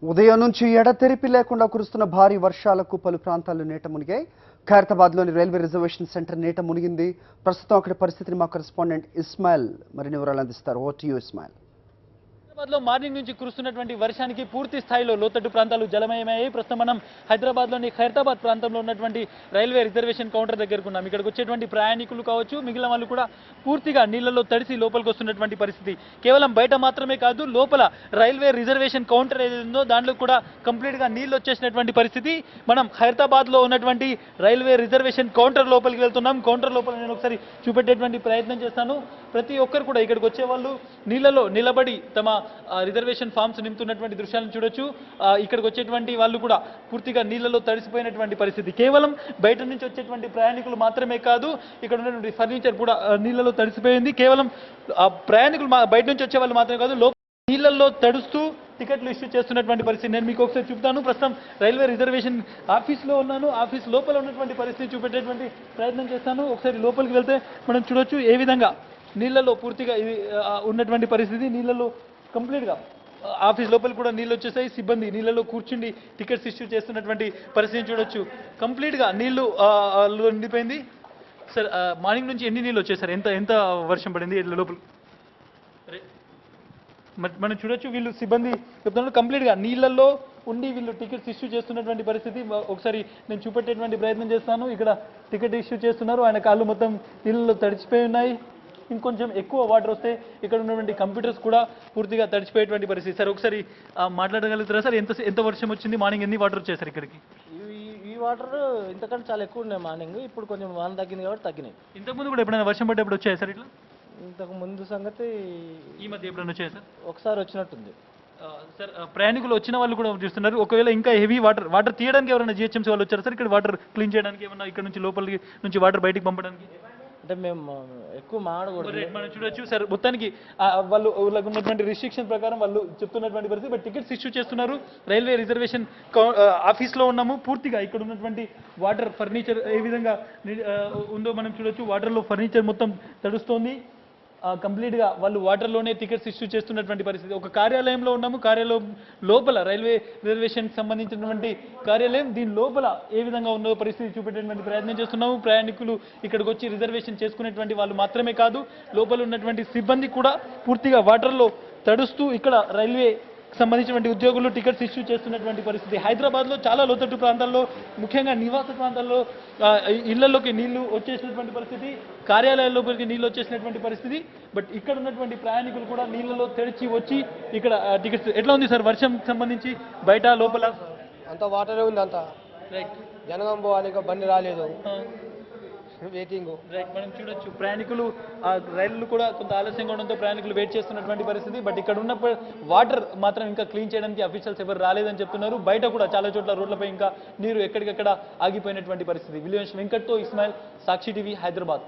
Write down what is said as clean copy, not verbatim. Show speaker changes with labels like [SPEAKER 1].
[SPEAKER 1] ఉదయం నుంచి ఎడతెరిపి లేకుండా కురుస్తున్న భారీ వర్షాలకు పలు ప్రాంతాల్లో నీట మునిగాయి. ఖైరతాబాద్లోని రైల్వే రిజర్వేషన్ సెంటర్ నీట మునిగింది. ప్రస్తుతం అక్కడి పరిస్థితిని మా కరెస్పాండెంట్ ఇస్మాయిల్ మరిన్ని వివరాలు అందిస్తారు. ఓ టు యు ఇస్మాయిల్.
[SPEAKER 2] హైదరాబాద్లో మార్నింగ్ నుంచి కురుస్తున్నటువంటి వర్షానికి పూర్తి స్థాయిలో లోతట్టు ప్రాంతాలు జలమయమయ్యాయి. ప్రస్తుతం మనం హైదరాబాద్లోని ఖైరతాబాద్ ప్రాంతంలో ఉన్నటువంటి రైల్వే రిజర్వేషన్ కౌంటర్ దగ్గరకు ఉన్నాం. ఇక్కడికి వచ్చేటువంటి ప్రయాణికులు కావచ్చు, మిగిలిన వాళ్ళు కూడా పూర్తిగా నీళ్లలో తడిసి లోపలికి వస్తున్నటువంటి పరిస్థితి. కేవలం బయట మాత్రమే కాదు, లోపల రైల్వే రిజర్వేషన్ కౌంటర్ ఏదైతే ఉందో దాంట్లో కూడా కంప్లీట్గా నీళ్ళు వచ్చేసినటువంటి పరిస్థితి. మనం ఖైరతాబాద్లో ఉన్నటువంటి రైల్వే రిజర్వేషన్ కౌంటర్ లోపలికి వెళ్తున్నాం. కౌంటర్ లోపల నేను ఒకసారి చూపెట్టేటువంటి ప్రయత్నం చేస్తాను. ప్రతి ఒక్కరు కూడా ఇక్కడికి వచ్చే వాళ్ళు నీళ్ళలో నిలబడి తమ రిజర్వేషన్ ఫామ్స్ నింపుతున్నటువంటి దృశ్యాలను చూడొచ్చు. ఇక్కడికి వచ్చేటువంటి వాళ్ళు కూడా పూర్తిగా నీళ్ళలో తడిసిపోయినటువంటి పరిస్థితి. కేవలం బయట నుంచి వచ్చేటువంటి ప్రయాణికులు మాత్రమే కాదు, ఇక్కడ ఉన్నటువంటి ఫర్నిచర్ కూడా నీళ్ళలో తడిసిపోయింది. కేవలం ప్రయాణికులు బయట నుంచి వచ్చే వాళ్ళు మాత్రమే కాదు, లోపల నీళ్ళల్లో తడుస్తూ టికెట్లు ఇష్యూ చేస్తున్నటువంటి పరిస్థితి. నేను మీకు ఒకసారి చూపుతాను. ప్రస్తుతం రైల్వే రిజర్వేషన్ ఆఫీస్లో ఉన్నాను. ఆఫీస్ లోపల ఉన్నటువంటి పరిస్థితి చూపెట్టేటువంటి ప్రయత్నం చేస్తాను. ఒకసారి లోపలికి వెళ్తే మనం చూడొచ్చు ఏ విధంగా నీళ్ళలో పూర్తిగా ఇది ఉన్నటువంటి పరిస్థితి. నీళ్ళలో కంప్లీట్గా ఆఫీస్ లోపల కూడా నీళ్ళు వచ్చేసాయి. సిబ్బంది నీళ్ళలో కూర్చుండి టికెట్స్ ఇష్యూ చేస్తున్నటువంటి పరిస్థితిని చూడొచ్చు. కంప్లీట్గా నీళ్లు నిండిపోయింది. సార్, మార్నింగ్ నుంచి ఎన్ని నీళ్ళు వచ్చాయి సార్? ఎంత వర్షం పడింది లోపల? మనం చూడొచ్చు వీళ్ళు సిబ్బంది చెప్తున్నారు కంప్లీట్గా నీళ్ళల్లో ఉండి వీళ్ళు టికెట్స్ ఇష్యూ చేస్తున్నటువంటి పరిస్థితి. ఒకసారి నేను చూపెట్టేటువంటి ప్రయత్నం చేస్తాను. ఇక్కడ టికెట్ ఇష్యూ చేస్తున్నారు. ఆయన కాళ్ళు మొత్తం నీళ్ళలో తడిచిపోయి ఉన్నాయి. ఇంకొంచెం ఎక్కువ వాటర్ వస్తే ఇక్కడ ఉన్నటువంటి కంప్యూటర్స్ కూడా పూర్తిగా తడిచిపోయేటువంటి పరిస్థితి. సార్, ఒకసారి మాట్లాడగలుగుతారా సార్? ఎంత వర్షం వచ్చింది? మార్నింగ్ ఎన్ని వాటర్ వచ్చాయి సార్ ఇక్కడికి?
[SPEAKER 3] ఈ వాటర్ ఇంతకంటే చాలా ఎక్కువ ఉన్నాయి మార్నింగ్. ఇప్పుడు కొంచెం వాన తగ్గింది కాబట్టి తగ్గినాయి.
[SPEAKER 2] ఇంతకుముందు కూడా ఎప్పుడైనా వర్షం పడ్డప్పుడు వచ్చాయి సార్ ఇట్లా?
[SPEAKER 3] ఇంతకు ముందు సంగతి
[SPEAKER 2] ఈ మధ్య ఎప్పుడైనా వచ్చాయి సార్?
[SPEAKER 3] ఒకసారి వచ్చినట్టుంది
[SPEAKER 2] సార్. ప్రయాణికులు వచ్చిన వాళ్ళు కూడా చూస్తున్నారు. ఒకవేళ ఇంకా హెవీ వాటర్ తీయడానికి ఎవరైనా జిహెచ్ఎంసీ వాళ్ళు వచ్చారు సార్ ఇక్కడ? వాటర్ క్లీన్ చేయడానికి ఏమన్నా ఇక్కడ నుంచి లోపలికి నుంచి వాటర్ బయటికి పంపడానికి?
[SPEAKER 3] అంటే మేము ఎక్కువ మాడకూడదు.
[SPEAKER 2] మనం చూడొచ్చు సార్. మొత్తానికి వాళ్ళకు ఉన్నటువంటి రిస్ట్రిక్షన్ ప్రకారం వాళ్ళు చెప్తున్నటువంటి పరిస్థితి. బట్ టికెట్స్ ఇష్యూ చేస్తున్నారు. రైల్వే రిజర్వేషన్ ఆఫీస్లో ఉన్నాము. పూర్తిగా ఇక్కడ ఉన్నటువంటి వాటర్ ఫర్నిచర్ ఏ విధంగా ఉందో మనం చూడొచ్చు. వాటర్లో ఫర్నిచర్ మొత్తం తడుస్తోంది. కంప్లీట్గా వాళ్ళు వాటర్లోనే టికెట్స్ ఇష్యూ చేస్తున్నటువంటి పరిస్థితి. ఒక కార్యాలయంలో ఉన్నాము. కార్యాలయం లోపల రైల్వే రిజర్వేషన్కి సంబంధించినటువంటి కార్యాలయం, దీని లోపల ఏ విధంగా ఉన్నదో పరిస్థితి చూపెట్టేటువంటి ప్రయత్నం చేస్తున్నాము. ప్రయాణికులు ఇక్కడికి వచ్చి రిజర్వేషన్ చేసుకునేటువంటి వాళ్ళు మాత్రమే కాదు, లోపల ఉన్నటువంటి సిబ్బంది కూడా పూర్తిగా వాటర్లో తడుస్తూ ఇక్కడ రైల్వే సంబంధించినటువంటి ఉద్యోగులు టికెట్స్ ఇష్యూ చేస్తున్నటువంటి పరిస్థితి. హైదరాబాద్లో చాలా లోతట్టు ప్రాంతాల్లో, ముఖ్యంగా నివాస ప్రాంతాల్లో ఇళ్లలోకి నీళ్లు వచ్చేసినటువంటి పరిస్థితి, కార్యాలయాల్లోకి నీళ్ళు వచ్చేసినటువంటి పరిస్థితి. బట్ ఇక్కడ ఉన్నటువంటి ప్రయాణికులు కూడా నీళ్ళలో తెడిచి వచ్చి ఇక్కడ టికెట్స్. ఎట్లా ఉంది సార్ వర్షం సంబంధించి బయట లోపల?
[SPEAKER 4] అంత వాటరే ఉంది. అంత జనగం పోవాలి, బండి రాలేదు, వెయిటింగ్.
[SPEAKER 2] రైట్, మనం చూడొచ్చు ప్రయాణికులు రైళ్లు కూడా కొంత ఆలస్యంగా ఉండడంతో ప్రయాణికులు వెయిట్ చేస్తున్నటువంటి పరిస్థితి. బట్ ఇక్కడ ఉన్న వాటర్ మాత్రం ఇంకా క్లీన్ చేయడానికి అఫీషియల్స్ ఎవరు రాలేదని చెప్తున్నారు. బయట కూడా చాలా చోట్ల రోడ్లపై ఇంకా నీరు ఎక్కడికెక్కడ ఆగిపోయినటువంటి పరిస్థితి. విలియమ్స్ వెంకట్తో ఇస్మాయిల్, సాక్షి టీవీ, హైదరాబాద్.